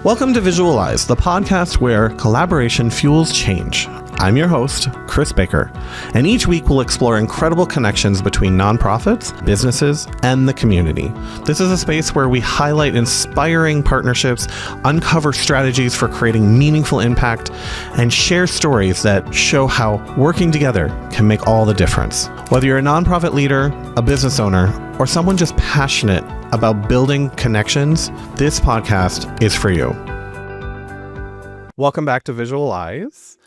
Welcome to Visualize, the podcast where collaboration fuels change. I'm your host, Chris Baker, and each week we'll explore incredible connections between nonprofits, businesses, and the community. This is a space where we highlight inspiring partnerships, uncover strategies for creating meaningful impact, and share stories that show how working together can make all the difference. Whether you're a nonprofit leader, a business owner, or someone just passionate about building connections, this podcast is for you. Welcome back to Visualize.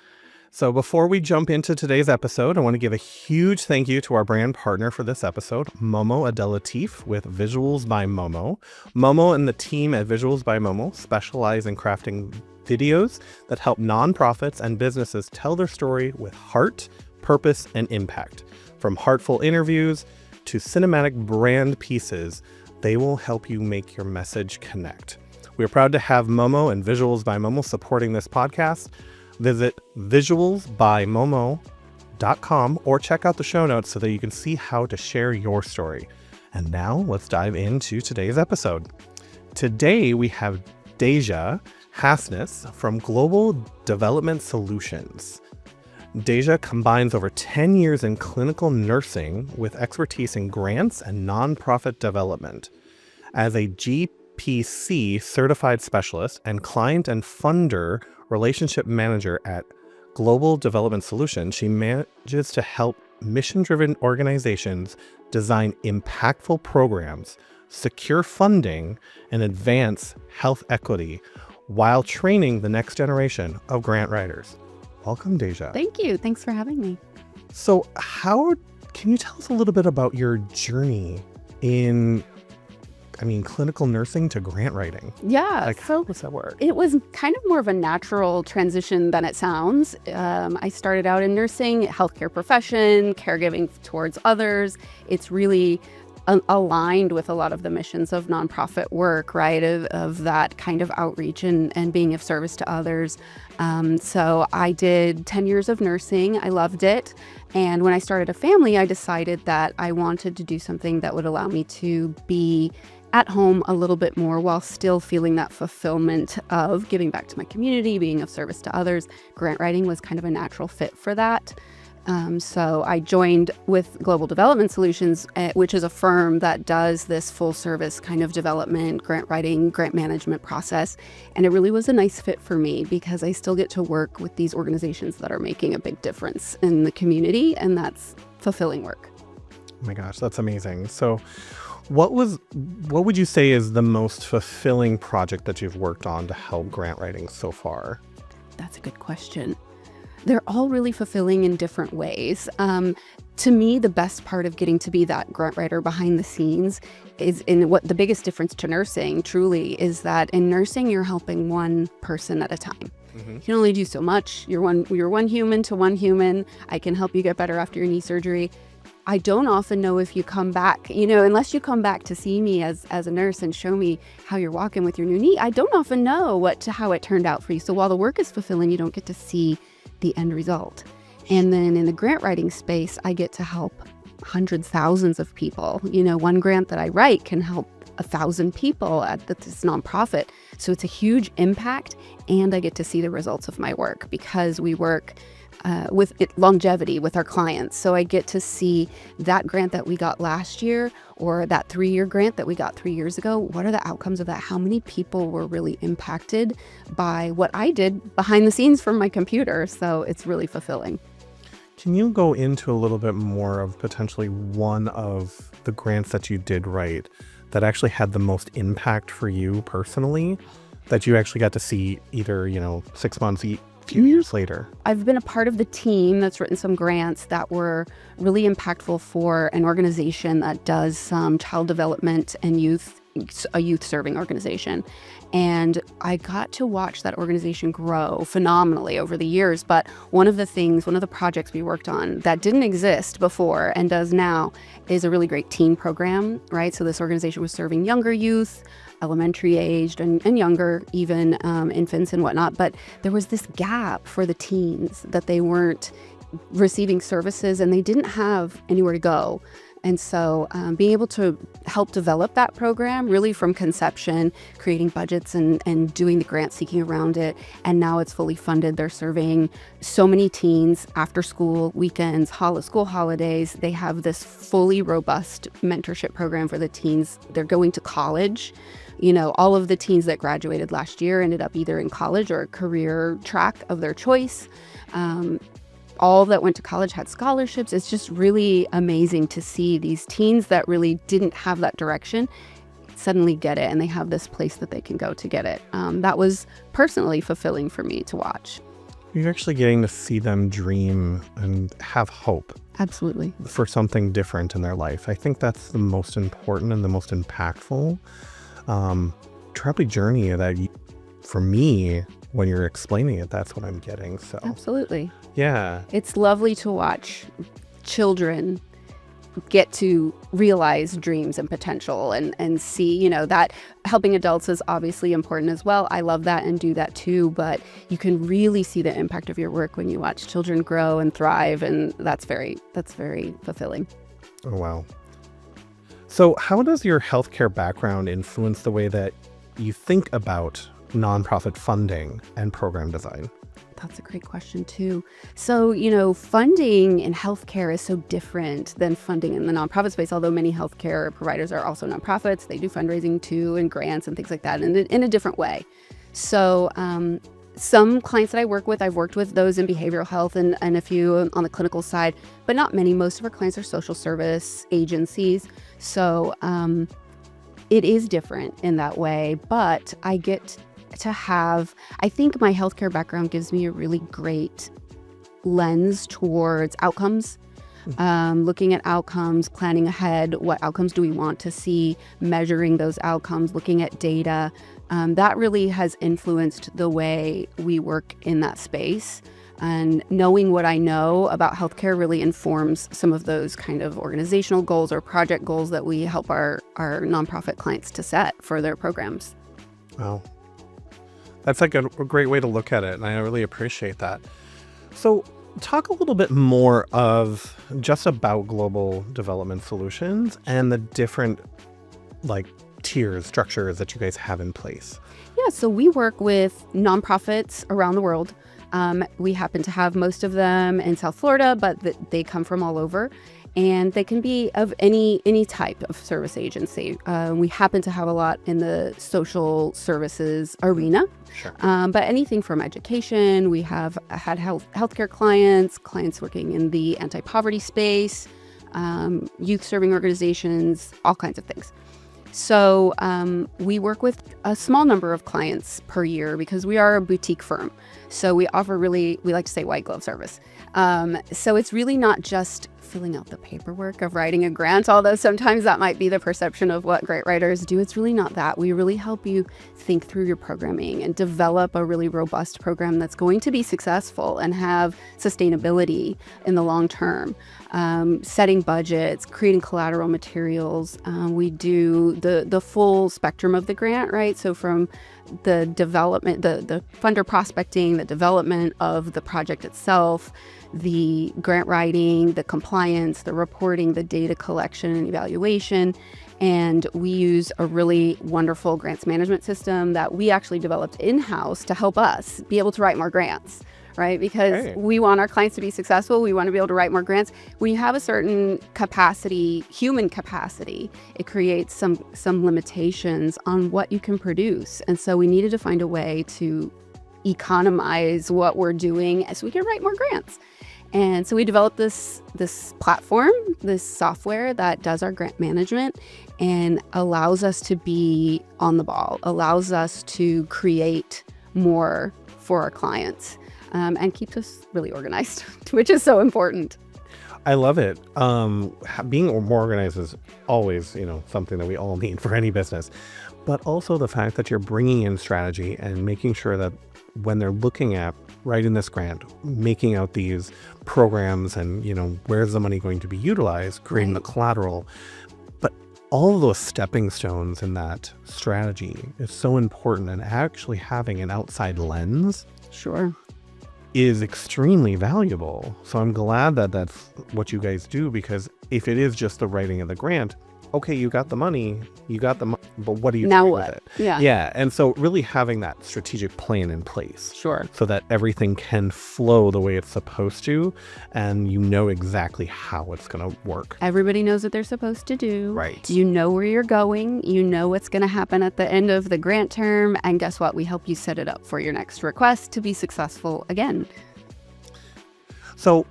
So before we jump into today's episode, I want to give a huge thank you to our brand partner for this episode, Momo Adelatif with Visuals by Momo. Momo and the team at Visuals by Momo specialize in crafting videos that help nonprofits and businesses tell their story with heart, purpose, and impact. From heartful interviews to cinematic brand pieces, they will help you make your message connect. We are proud to have Momo and Visuals by Momo supporting this podcast. Visit visualsbymomo.com or check out the show notes so that you can see how to share your story. And now let's dive into today's episode. Today we have Deja Hasness from Global Development Solutions. Deja combines over 10 years in clinical nursing with expertise in grants and nonprofit development. As a GPC certified specialist and client and funder relationship manager at Global Development Solutions, she manages to help mission-driven organizations design impactful programs, secure funding, and advance health equity while training the next generation of grant writers. Welcome, Deja. Thank you. Thanks for having me. So can you tell us a little bit about your journey in, clinical nursing to grant writing? Yeah. How does that work? It was kind of more of a natural transition than it sounds. I started out in nursing, healthcare profession, caregiving towards others. It's really aligned with a lot of the missions of nonprofit work, right? Of that kind of outreach and being of service to others. So I did 10 years of nursing. I loved it. And when I started a family, I decided that I wanted to do something that would allow me to be at home a little bit more while still feeling that fulfillment of giving back to my community, being of service to others. Grant writing was kind of a natural fit for that. So I joined with Global Development Solutions, which is a firm that does this full service kind of development, grant writing, grant management process. And it really was a nice fit for me because I still get to work with these organizations that are making a big difference in the community, and that's fulfilling work. Oh my gosh, that's amazing. So what would you say is the most fulfilling project that you've worked on to help grant writing so far? That's a good question. They're all really fulfilling in different ways. To me, the best part of getting to be that grant writer behind the scenes is what the biggest difference to nursing truly is that in nursing, you're helping one person at a time. Mm-hmm. You can only do so much. You're one human to one human. I can help you get better after your knee surgery. I don't often know if you come back, unless you come back to see me as a nurse and show me how you're walking with your new knee. I don't often know how it turned out for you. So while the work is fulfilling, you don't get to see the end result. And then in the grant writing space, I get to help hundreds, thousands of people. One grant that I write can help 1,000 people at this nonprofit. So it's a huge impact, and I get to see the results of my work because we work with longevity with our clients. So I get to see that grant that we got last year or that 3-year grant that we got 3 years ago. What are the outcomes of that? How many people were really impacted by what I did behind the scenes from my computer? So it's really fulfilling. Can you go into a little bit more of potentially one of the grants that you did write that actually had the most impact for you personally, that you actually got to see either, 6 months, few years later? I've been a part of the team that's written some grants that were really impactful for an organization that does some child development and a youth serving organization. And I got to watch that organization grow phenomenally over the years. But one of the projects we worked on that didn't exist before and does now is a really great teen program, right? So this organization was serving younger youth, elementary aged and younger, even infants and whatnot. But there was this gap for the teens that they weren't receiving services and they didn't have anywhere to go. And so being able to help develop that program really from conception, creating budgets and doing the grant seeking around it. And now it's fully funded. They're serving so many teens after school, weekends, school holidays. They have this fully robust mentorship program for the teens. They're going to college. All of the teens that graduated last year ended up either in college or a career track of their choice. All that went to college had scholarships. It's just really amazing to see these teens that really didn't have that direction suddenly get it, and they have this place that they can go to get it. That was personally fulfilling for me to watch. You're actually getting to see them dream and have hope. Absolutely. For something different in their life. I think that's the most important and the most impactful probably journey that for me, when you're explaining it, that's what I'm getting. So absolutely. Yeah. It's lovely to watch children get to realize dreams and potential and see, that helping adults is obviously important as well. I love that and do that too, but you can really see the impact of your work when you watch children grow and thrive, and that's very fulfilling. Oh, wow. So how does your healthcare background influence the way that you think about nonprofit funding and program design? That's a great question too. So, funding in healthcare is so different than funding in the nonprofit space, although many healthcare providers are also nonprofits. They do fundraising too and grants and things like that in a different way. So some clients that I work with, I've worked with those in behavioral health and a few on the clinical side, but not many. Most of our clients are social service agencies. So it is different in that way, but I get to I think my healthcare background gives me a really great lens towards outcomes, looking at outcomes, planning ahead, what outcomes do we want to see, measuring those outcomes, looking at data. That really has influenced the way we work in that space. And knowing what I know about healthcare really informs some of those kind of organizational goals or project goals that we help our nonprofit clients to set for their programs. Wow. That's like a great way to look at it, and I really appreciate that. So talk a little bit more of just about global development solutions and the different tiers, structures that you guys have in place. Yeah, so we work with nonprofits around the world. We happen to have most of them in South Florida, but they come from all over. And they can be of any type of service agency. We happen to have a lot in the social services arena, Sure. But anything from education. We have had healthcare clients working in the anti-poverty space, youth serving organizations, all kinds of things. So we work with a small number of clients per year because we are a boutique firm. So we offer we like to say white glove service. So it's really not just filling out the paperwork of writing a grant, although sometimes that might be the perception of what grant writers do. It's really not that. We really help you think through your programming and develop a really robust program that's going to be successful and have sustainability in the long term. Setting budgets, creating collateral materials. We do the full spectrum of the grant, right? So from the development, the funder prospecting, the development of the project itself, the grant writing, the compliance, the reporting, the data collection and evaluation. And we use a really wonderful grants management system that we actually developed in-house to help us be able to write more grants, right? Because we want our clients to be successful. We want to be able to write more grants. When you have a certain capacity, human capacity, it creates some limitations on what you can produce. And so we needed to find a way to economize what we're doing so we can write more grants. And so we developed this platform, this software that does our grant management and allows us to be on the ball, allows us to create more for our clients, and keeps us really organized, which is so important. I love it. Being more organized is always, something that we all need for any business, but also the fact that you're bringing in strategy and making sure that when they're looking at writing this grant, making out these programs and, where's the money going to be utilized, creating the collateral, but all of those stepping stones in that strategy is so important, and actually having an outside lens is extremely valuable. So I'm glad that that's what you guys do, because if it is just the writing of the grant, okay, you got the money, but what do you now do what? with it? Yeah. Yeah. And so really having that strategic plan in place. Sure. So that everything can flow the way it's supposed to, and you know exactly how it's going to work. Everybody knows what they're supposed to do. Right. You know where you're going. You know what's going to happen at the end of the grant term. And guess what? We help you set it up for your next request to be successful again. So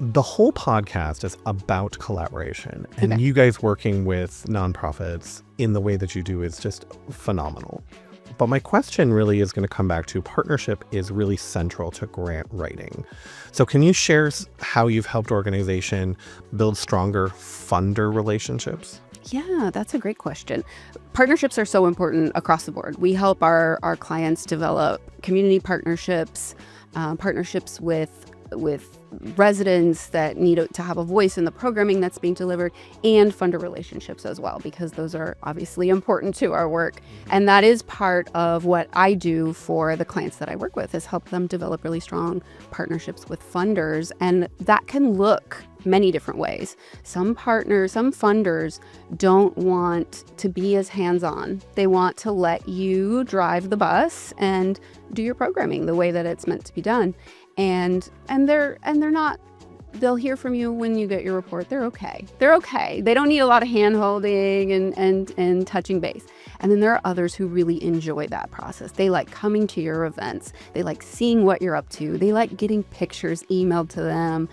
the whole podcast is about collaboration, and Okay. you guys working with nonprofits in the way that you do is just phenomenal. But my question really is going to come back to partnership is really central to grant writing. So can you share how you've helped organization build stronger funder relationships? Yeah, that's a great question. Partnerships are so important across the board. We help our clients develop community partnerships, partnerships with residents that need to have a voice in the programming that's being delivered, and funder relationships as well, because those are obviously important to our work. And that is part of what I do for the clients that I work with, is help them develop really strong partnerships with funders. And that can look many different ways. Some funders don't want to be as hands-on. They want to let you drive the bus and do your programming the way that it's meant to be done. And they're not, they'll hear from you when you get your report. They're okay. They don't need a lot of hand holding and touching base. And then there are others who really enjoy that process. They like coming to your events. They like seeing what you're up to. They like getting pictures emailed to them.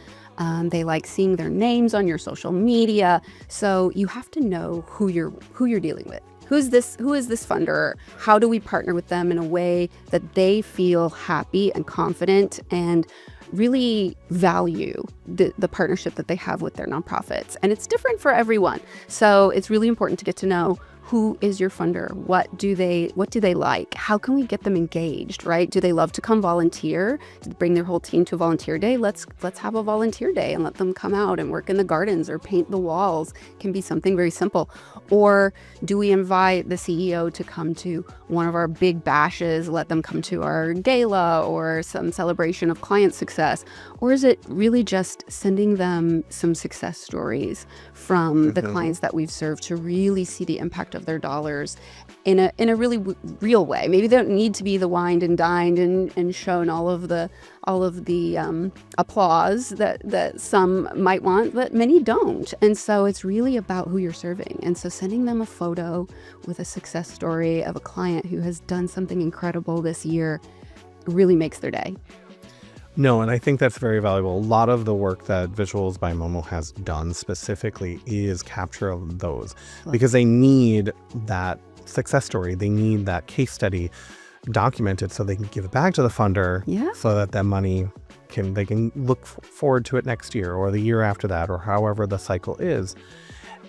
They like seeing their names on your social media. So you have to know who you're dealing with. Who is this funder? How do we partner with them in a way that they feel happy and confident and really value the partnership that they have with their nonprofits? And it's different for everyone. So it's really important to get to know who is your funder? What do they like? How can we get them engaged, right? Do they love to come volunteer? To bring their whole team to a volunteer day? Let's have a volunteer day and let them come out and work in the gardens or paint the walls. It can be something very simple. Or do we invite the CEO to come to one of our big bashes, let them come to our gala or some celebration of client success? Or is it really just sending them some success stories from the clients that we've served to really see the impact of their dollars in a really real way? Maybe they don't need to be the wined and dined and shown all of the applause that some might want, but many don't. And so it's really about who you're serving. And so sending them a photo with a success story of a client who has done something incredible this year really makes their day. No, and I think that's very valuable. A lot of the work that Visuals by Momo has done specifically is capture of those, because they need that success story. They need that case study documented so they can give it back to the funder, so that that money they can look forward to it next year or the year after that, or however the cycle is.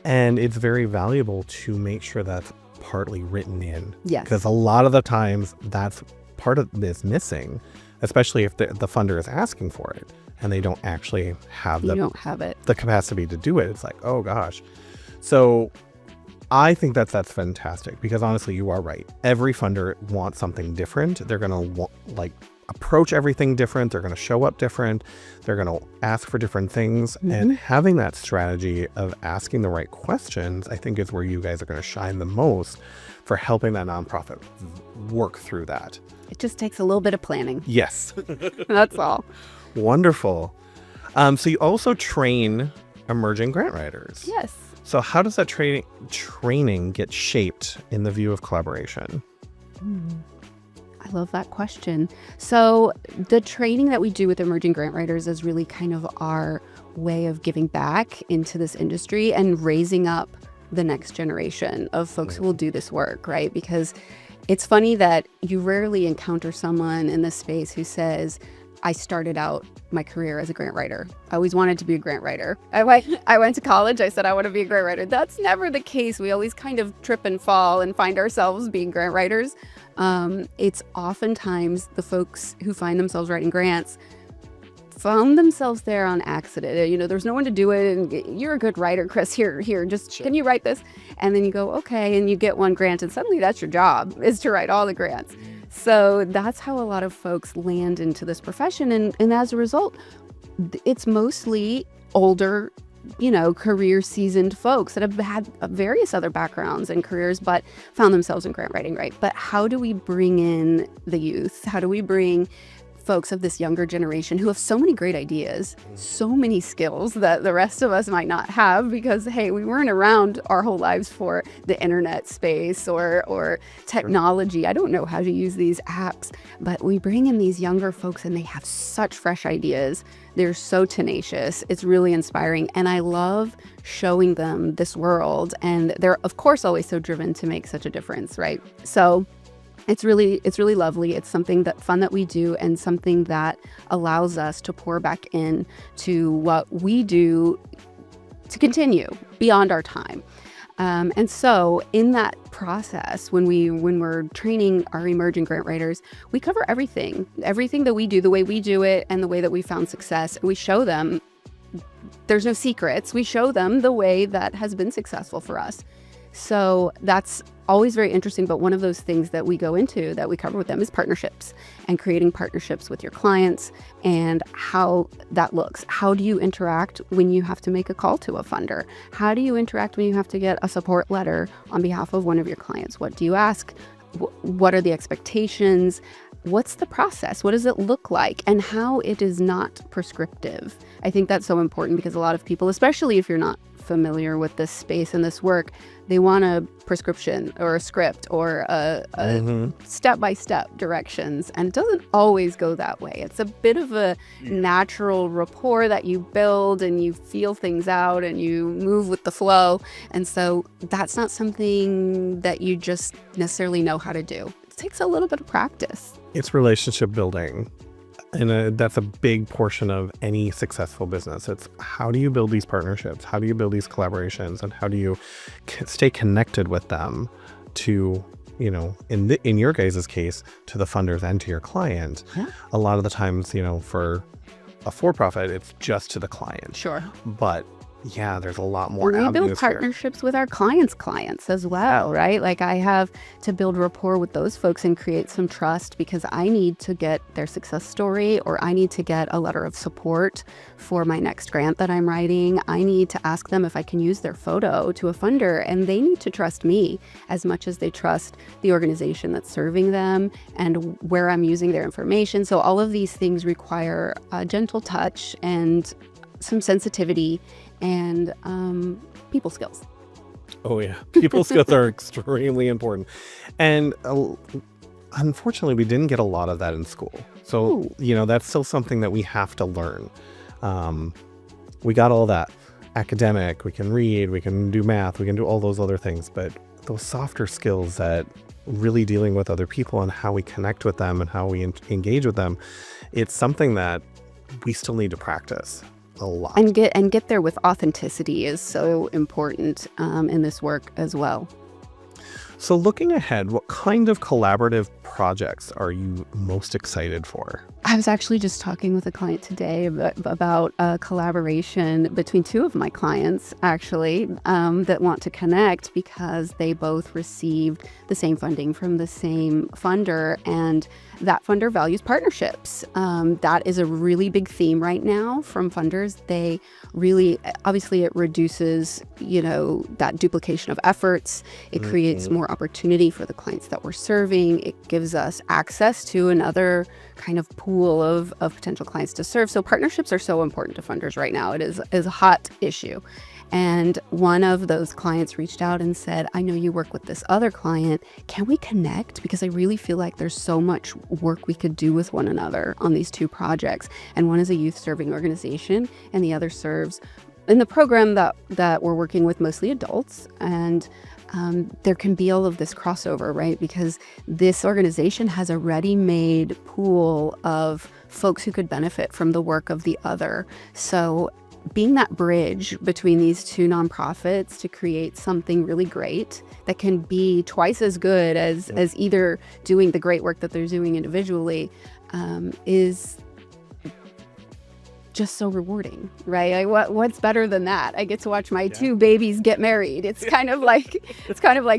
And it's very valuable to make sure that's partly written in. Yes. Because a lot of the times that's part of this missing, especially if the funder is asking for it and they don't actually have the capacity to do it. It's like, oh gosh. So I think that's fantastic, because honestly, you are right. Every funder wants something different. They're going to approach everything different. They're going to show up different. They're going to ask for different things. And having that strategy of asking the right questions, I think, is where you guys are going to shine the most for helping that nonprofit work through that. It just takes a little bit of planning. Yes. That's all. Wonderful. So you also train emerging grant writers. Yes. So how does that training get shaped in the view of collaboration? I love that question. So the training that we do with emerging grant writers is really kind of our way of giving back into this industry and raising up the next generation of folks who will do this work, right? Because it's funny that you rarely encounter someone in this space who says, I started out my career as a grant writer. I always wanted to be a grant writer. I went to college. I said, I want to be a grant writer. That's never the case. We always kind of trip and fall and find ourselves being grant writers. It's oftentimes the folks who find themselves writing grants found themselves there on accident. You know, there's no one to do it. And you're a good writer, Chris. Here, just Can you write this? And then you go, okay. And you get one grant, and suddenly that's your job, is to write all the grants. So that's how a lot of folks land into this profession. And as a result, it's mostly older career seasoned folks that have had various other backgrounds and careers, but found themselves in grant writing, right? But how do we bring in the youth? How do we bring folks of this younger generation who have so many great ideas, so many skills that the rest of us might not have because, hey, we weren't around our whole lives for the internet space or technology. I don't know how to use these apps, but we bring in these younger folks and they have such fresh ideas. They're so tenacious. It's really inspiring. And I love showing them this world. And they're, of course, always so driven to make such a difference, right? So it's really lovely. It's something fun that we do and something that allows us to pour back in to what we do to continue beyond our time. And so in that process, when we're training our emerging grant writers, we cover everything that we do, the way we do it and the way that we found success. And we show them there's no secrets. We show them the way that has been successful for us. So that's always very interesting. But one of those things that we go into that we cover with them is partnerships and creating partnerships with your clients and how that looks. How do you interact when you have to make a call to a funder? How do you interact when you have to get a support letter on behalf of one of your clients? What do you ask? What are the expectations? What's the process? What does it look like? And how it is not prescriptive. I think that's so important because a lot of people, especially if you're not familiar with this space and this work, they want a prescription or a script or a step-by-step directions. And it doesn't always go that way. It's a bit of a natural rapport that you build and you feel things out and you move with the flow. And so that's not something that you just necessarily know how to do. It takes a little bit of practice. It's relationship building. And that's a big portion of any successful business. It's how do you build these partnerships? How do you build these collaborations? And how do you stay connected with them to, in your guys' case, to the funders and to your client? Yeah. A lot of the times, for a for-profit, it's just to the client. Sure. But yeah, there's a lot more And we build avenues partnerships with our clients as well, right? Like I have to build rapport with those folks and create some trust because I need to get their success story or I need to get a letter of support for my next grant that I'm writing. I need to ask them if I can use their photo to a funder, and they need to trust me as much as they trust the organization that's serving them and where I'm using their information. So all of these things require a gentle touch and some sensitivity and people skills. Oh yeah, people skills are extremely important, and unfortunately, we didn't get a lot of that in school. So that's still something that we have to learn. We got all that academic. We can read, we can do math, we can do all those other things, but those softer skills that really dealing with other people and how we connect with them and how we engage with them, it's something that we still need to practice a lot. And get there with authenticity is so important in this work as well. So looking ahead, what kind of collaborative projects are you most excited for? I was actually just talking with a client today about a collaboration between two of my clients, actually, that want to connect because they both received the same funding from the same funder, and that funder values partnerships. That is a really big theme right now from funders. They really, obviously, it reduces, that duplication of efforts. It creates more opportunity for the clients that we're serving. It gives us access to another kind of pool of potential clients to serve. So partnerships are so important to funders right now. It is a hot issue. And one of those clients reached out and said, I know you work with this other client. Can we connect? Because I really feel like there's so much work we could do with one another on these two projects. And one is a youth serving organization and the other serves in the program that we're working with mostly adults. And there can be all of this crossover, right? Because this organization has a ready-made pool of folks who could benefit from the work of the other. So being that bridge between these two nonprofits to create something really great that can be twice as good as either doing the great work that they're doing individually is just so rewarding, right? What's better than that? I get to watch my two babies get married. It's kind of like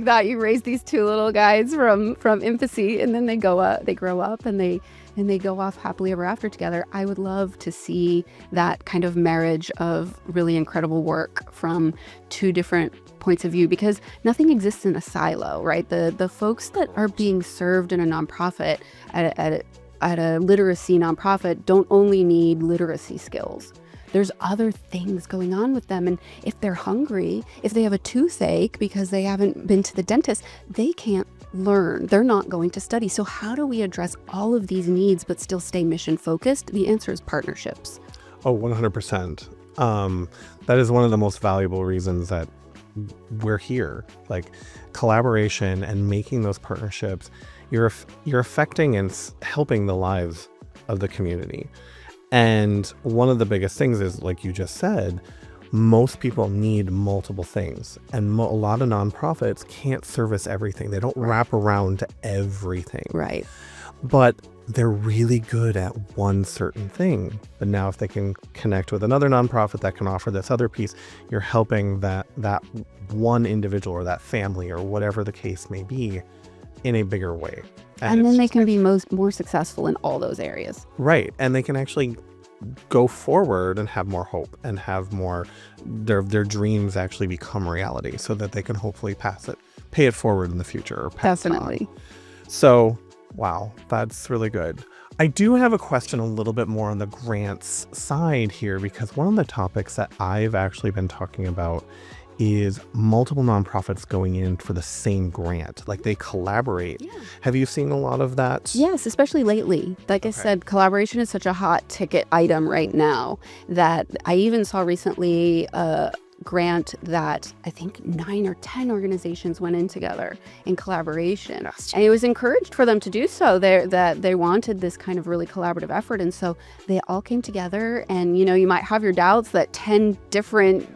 that. You raise these two little guys from infancy, and then they grow up, and they go off happily ever after together. I would love to see that kind of marriage of really incredible work from two different points of view, because nothing exists in a silo, right? The folks that are being served in a nonprofit at a literacy nonprofit don't only need literacy skills. There's other things going on with them. And if they're hungry, if they have a toothache because they haven't been to the dentist, they can't learn. They're not going to study. So how do we address all of these needs but still stay mission focused? The answer is partnerships. Oh, 100%. That is one of the most valuable reasons that we're here. Like collaboration and making those partnerships, you're affecting and helping the lives of the community. And one of the biggest things is, like you just said, most people need multiple things, and a lot of nonprofits can't service everything. They don't wrap around to everything. Right. But they're really good at one certain thing. But now if they can connect with another nonprofit that can offer this other piece, you're helping that one individual or that family or whatever the case may be in a bigger way. And then they can be more successful in all those areas. Right. And they can actually go forward and have more hope and have more, their dreams actually become reality, so that they can hopefully pay it forward in the future. Or pass Definitely. on. So, wow, that's really good. I do have a question a little bit more on the grants side here, because one of the topics that I've actually been talking about is multiple nonprofits going in for the same grant. Like they collaborate. Yeah. Have you seen a lot of that? Yes, especially lately. Like I said, collaboration is such a hot ticket item right now that I even saw recently a grant that I think 9 or 10 organizations went in together in collaboration. And it was encouraged for them to do so. They wanted this kind of really collaborative effort. And so they all came together, and you might have your doubts that 10 different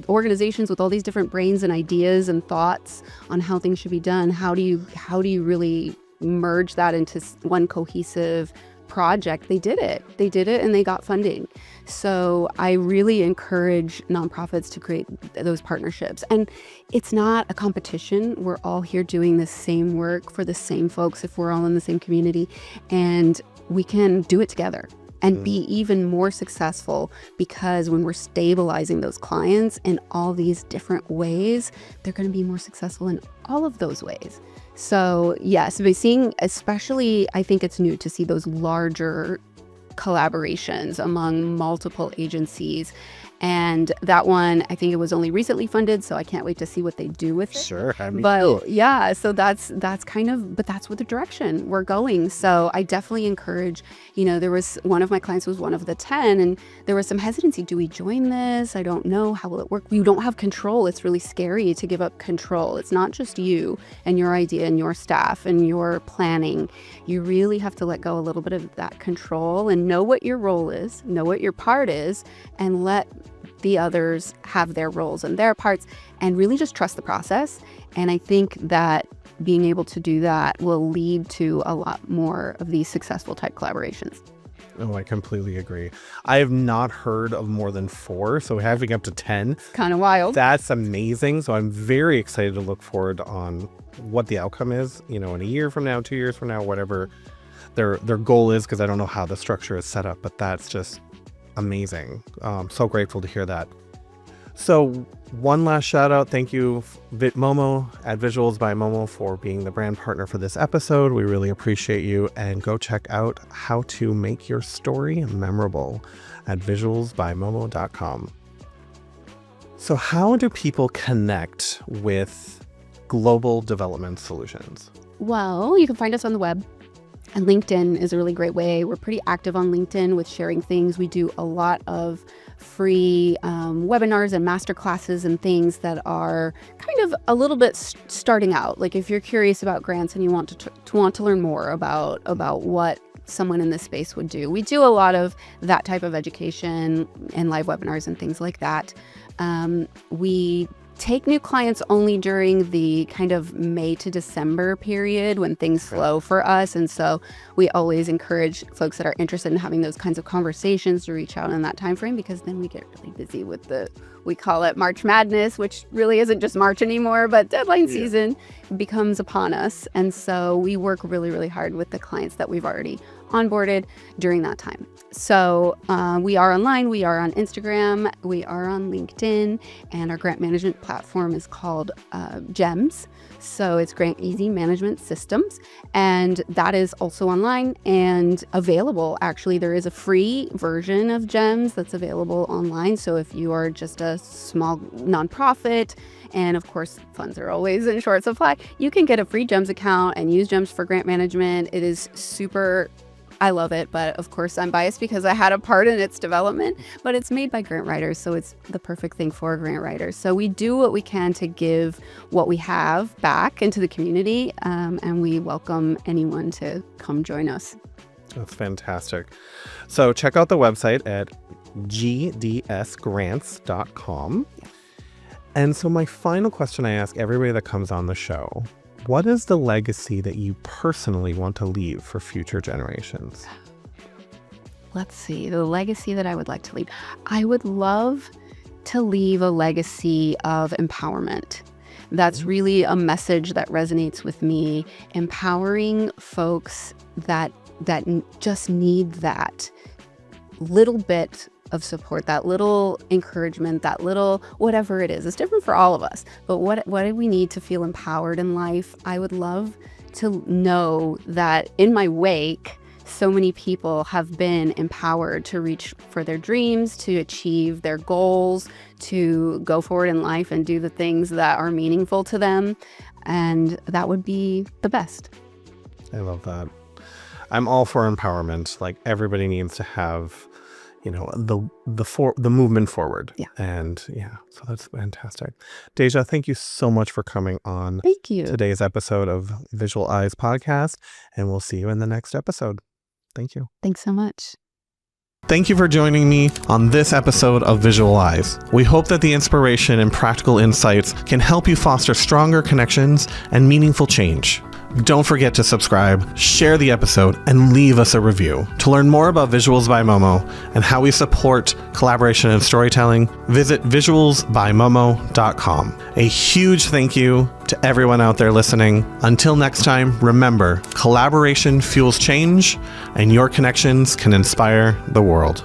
organizations with all these different brains and ideas and thoughts on how things should be done. How do you really merge that into one cohesive project? They did it, and they got funding. So I really encourage nonprofits to create those partnerships. And it's not a competition. We're all here doing the same work for the same folks if we're all in the same community, and we can do it together and be even more successful, because when we're stabilizing those clients in all these different ways, they're going to be more successful in all of those ways. So yes, by seeing, especially, I think it's new to see those larger collaborations among multiple agencies. And that one, I think it was only recently funded, so I can't wait to see what they do with it. Sure. But yeah, so that's kind of, but that's what the direction we're going. So I definitely encourage, there was one of my clients was one of the 10, and there was some hesitancy. Do we join this? I don't know. How will it work? We don't have control. It's really scary to give up control. It's not just you and your idea and your staff and your planning. You really have to let go a little bit of that control and know what your role is, know what your part is, and let the others have their roles and their parts, and really just trust the process. And I think that being able to do that will lead to a lot more of these successful type collaborations. Oh, I completely agree. I have not heard of more than 4, so having up to 10. Kind of wild. That's amazing. So I'm very excited to look forward on what the outcome is, in a year from now, 2 years from now, whatever their goal is, because I don't know how the structure is set up, but that's just amazing. So grateful to hear that. So one last shout out. Thank you, Momo at Visuals by Momo, for being the brand partner for this episode. We really appreciate you, and go check out how to make your story memorable at visualsbymomo.com. So how do people connect with Global Development Solutions? Well, you can find us on the web. And LinkedIn is a really great way. We're pretty active on LinkedIn with sharing things. We do a lot of free webinars and masterclasses and things that are kind of a little bit starting out. Like if you're curious about grants and you want to learn more about what someone in this space would do. We do a lot of that type of education and live webinars and things like that. We take new clients only during the kind of May to December period when things slow for us. And so we always encourage folks that are interested in having those kinds of conversations to reach out in that time frame, because then we get really busy with we call it March Madness, which really isn't just March anymore, but deadline season becomes upon us. And so we work really, really hard with the clients that we've already onboarded during that time. So we are online, we are on Instagram, we are on LinkedIn, and our grant management platform is called GEMS. So it's Grant Easy Management Systems, and that is also online and available. Actually, there is a free version of GEMS that's available online. So if you are just a small nonprofit, and of course, funds are always in short supply, you can get a free GEMS account and use GEMS for grant management. It is super, I love it, but of course I'm biased because I had a part in its development, but it's made by grant writers, so it's the perfect thing for grant writers. So we do what we can to give what we have back into the community, and we welcome anyone to come join us. That's fantastic. So check out the website at gdsgrants.com. And so my final question I ask everybody that comes on the show: what is the legacy that you personally want to leave for future generations? Let's see, the legacy that I would like to leave. I would love to leave a legacy of empowerment. That's really a message that resonates with me, empowering folks that just need that little bit of support, that little encouragement, that little whatever it is. It's different for all of us, but what do we need to feel empowered in life? I would love to know that in my wake, so many people have been empowered to reach for their dreams, to achieve their goals, to go forward in life and do the things that are meaningful to them. And that would be the best. I love that. I'm all for empowerment. Like, everybody needs to have, the movement forward. Yeah. And so that's fantastic. Deja, thank you so much for coming on Thank you. Today's episode of Visual Eyes Podcast, and we'll see you in the next episode. Thank you. Thanks so much. Thank you for joining me on this episode of Visual Eyes. We hope that the inspiration and practical insights can help you foster stronger connections and meaningful change. Don't forget to subscribe, share the episode, and leave us a review. To learn more about Visuals by Momo and how we support collaboration and storytelling, visit visualsbymomo.com. A huge thank you to everyone out there listening. Until next time, remember, collaboration fuels change, and your connections can inspire the world.